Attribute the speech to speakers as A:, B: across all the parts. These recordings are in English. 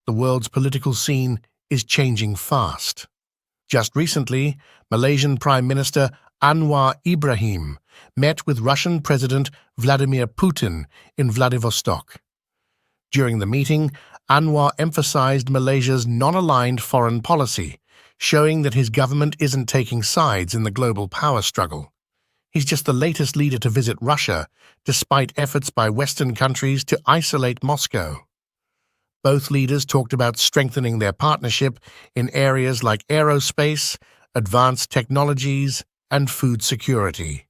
A: the world's political scene is changing fast. Just recently, Malaysian Prime Minister Anwar Ibrahim met with Russian President Vladimir Putin in Vladivostok. During the meeting, Anwar emphasized Malaysia's non-aligned foreign policy, showing that his government isn't taking sides in the global power struggle. He's just the latest leader to visit Russia, despite efforts by Western countries to isolate Moscow. Both leaders talked about strengthening their partnership in areas like aerospace, advanced technologies, and food security.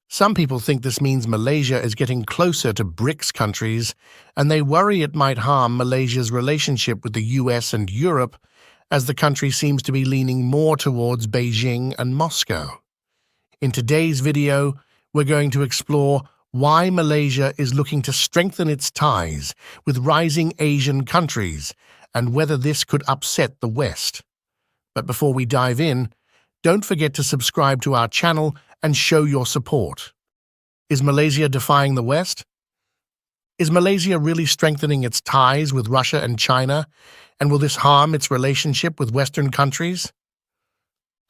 A: Some people think this means Malaysia is getting closer to BRICS countries, and they worry it might harm Malaysia's relationship with the US and Europe, as the country seems to be leaning more towards Beijing and Moscow. In today's video, we're going to explore why Malaysia is looking to strengthen its ties with rising Asian countries and whether this could upset the West. But before we dive in, don't forget to subscribe to our channel and show your support. Is Malaysia defying the West? Is Malaysia really strengthening its ties with Russia and China, and will this harm its relationship with Western countries?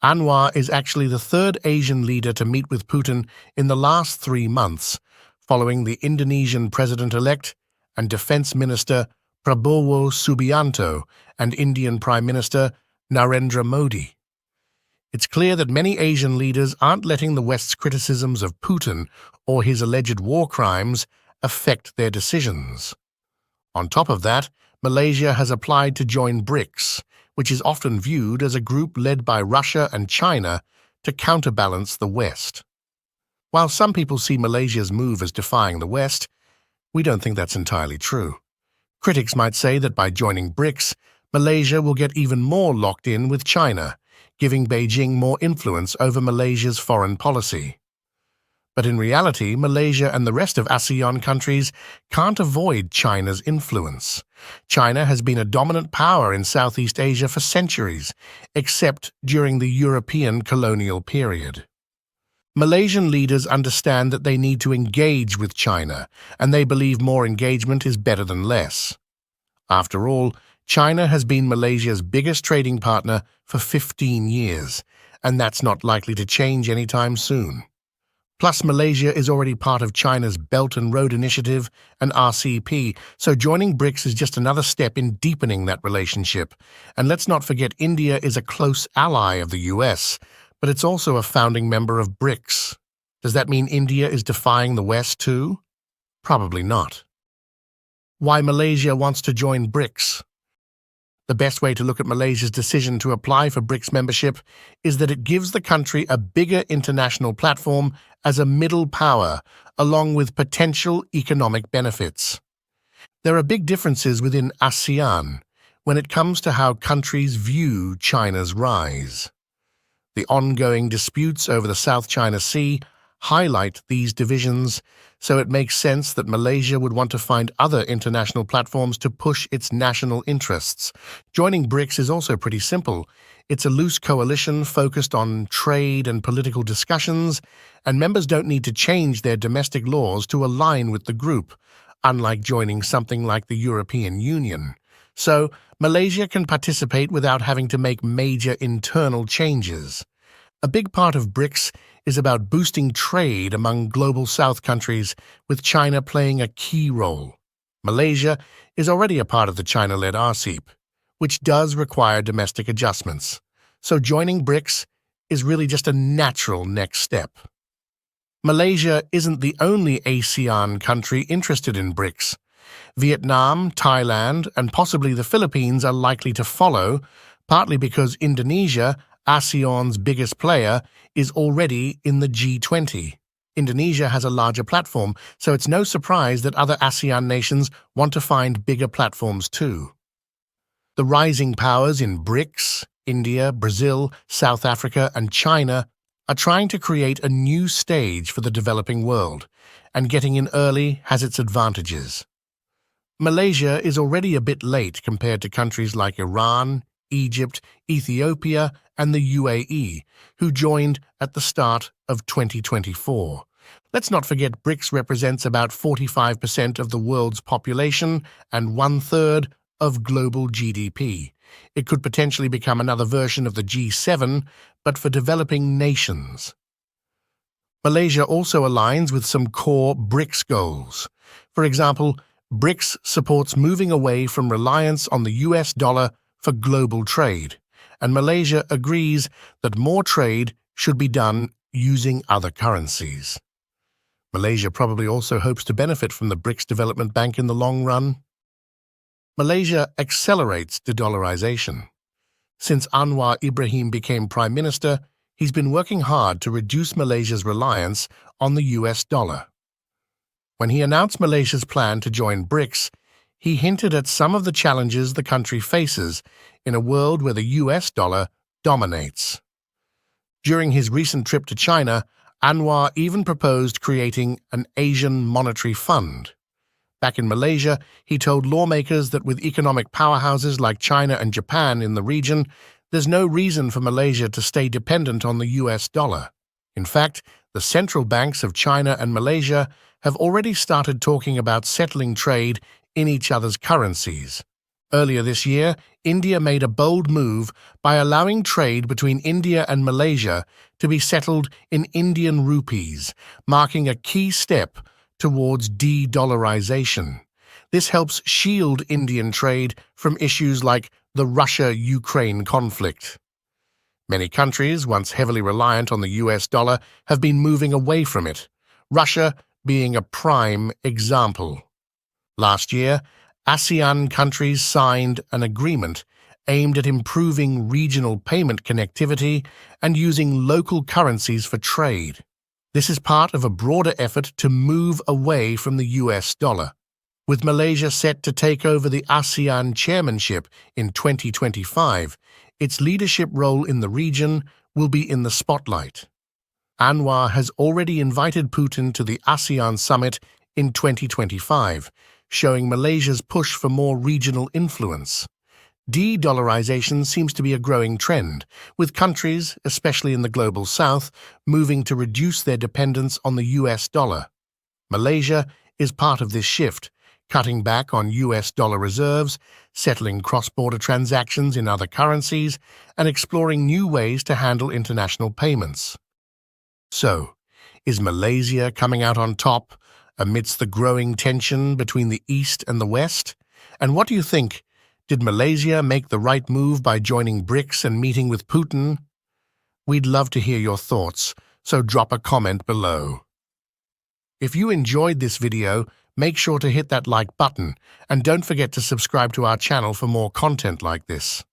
A: Anwar is actually the third Asian leader to meet with Putin in the last 3 months, following the Indonesian president-elect and defense minister Prabowo Subianto and Indian Prime Minister Narendra Modi. It's clear that many Asian leaders aren't letting the West's criticisms of Putin or his alleged war crimes affect their decisions. On top of that, Malaysia has applied to join BRICS, which is often viewed as a group led by Russia and China to counterbalance the West. While some people see Malaysia's move as defying the West, we don't think that's entirely true. Critics might say that by joining BRICS, Malaysia will get even more locked in with China, giving Beijing more influence over Malaysia's foreign policy. But in reality, Malaysia and the rest of ASEAN countries can't avoid China's influence. China has been a dominant power in Southeast Asia for centuries, except during the European colonial period. Malaysian leaders understand that they need to engage with China, and they believe more engagement is better than less. After all, China has been Malaysia's biggest trading partner for 15 years, and that's not likely to change anytime soon. Plus, Malaysia is already part of China's Belt and Road Initiative and RCEP, so joining BRICS is just another step in deepening that relationship. And let's not forget India is a close ally of the US, but it's also a founding member of BRICS. Does that mean India is defying the West too? Probably not. Why Malaysia wants to join BRICS? The best way to look at Malaysia's decision to apply for BRICS membership is that it gives the country a bigger international platform as a middle power, along with potential economic benefits. There are big differences within ASEAN when it comes to how countries view China's rise. The ongoing disputes over the South China Sea highlight these divisions, so it makes sense that Malaysia would want to find other international platforms to push its national interests. Joining BRICS is also pretty simple. It's a loose coalition focused on trade and political discussions, and members don't need to change their domestic laws to align with the group, unlike joining something like the European Union. So, Malaysia can participate without having to make major internal changes. A big part of BRICS is about boosting trade among global South countries, with China playing a key role. Malaysia is already a part of the China-led RCEP, which does require domestic adjustments, so joining BRICS is really just a natural next step. Malaysia isn't the only ASEAN country interested in BRICS. Vietnam, Thailand, and possibly the Philippines are likely to follow, partly because Indonesia, ASEAN's biggest player, is already in the G20. Indonesia has a larger platform, so it's no surprise that other ASEAN nations want to find bigger platforms too. The rising powers in BRICS, India, Brazil, South Africa, and China are trying to create a new stage for the developing world, and getting in early has its advantages. Malaysia is already a bit late compared to countries like Iran, Egypt, Ethiopia, and the UAE, who joined at the start of 2024. Let's not forget BRICS represents about 45% of the world's population and 1/3 of global GDP. It could potentially become another version of the G7, but for developing nations. Malaysia also aligns with some core BRICS goals. For example, BRICS supports moving away from reliance on the US dollar for global trade, and Malaysia agrees that more trade should be done using other currencies. Malaysia probably also hopes to benefit from the BRICS Development Bank in the long run. Malaysia accelerates de-dollarization. Since Anwar Ibrahim became Prime Minister, he's been working hard to reduce Malaysia's reliance on the US dollar. When he announced Malaysia's plan to join BRICS, he hinted at some of the challenges the country faces in a world where the US dollar dominates. During his recent trip to China, Anwar even proposed creating an Asian monetary fund. Back in Malaysia, he told lawmakers that with economic powerhouses like China and Japan in the region, there's no reason for Malaysia to stay dependent on the US dollar. In fact, the central banks of China and Malaysia have already started talking about settling trade in each other's currencies. Earlier this year, India made a bold move by allowing trade between India and Malaysia to be settled in Indian rupees, marking a key step towards de-dollarization. This helps shield Indian trade from issues like the Russia-Ukraine conflict. Many countries, once heavily reliant on the US dollar, have been moving away from it, Russia being a prime example. Last year, ASEAN countries signed an agreement aimed at improving regional payment connectivity and using local currencies for trade. This is part of a broader effort to move away from the US dollar. With Malaysia set to take over the ASEAN chairmanship in 2025, its leadership role in the region will be in the spotlight. Anwar has already invited Putin to the ASEAN summit in 2025, showing Malaysia's push for more regional influence. De-dollarization seems to be a growing trend, with countries, especially in the global south, moving to reduce their dependence on the US dollar. Malaysia is part of this shift, cutting back on US dollar reserves, settling cross-border transactions in other currencies, and exploring new ways to handle international payments. So, is Malaysia coming out on top amidst the growing tension between the East and the West? And what do you think? Did Malaysia make the right move by joining BRICS and meeting with Putin? We'd love to hear your thoughts, so drop a comment below. If you enjoyed this video, make sure to hit that like button and don't forget to subscribe to our channel for more content like this.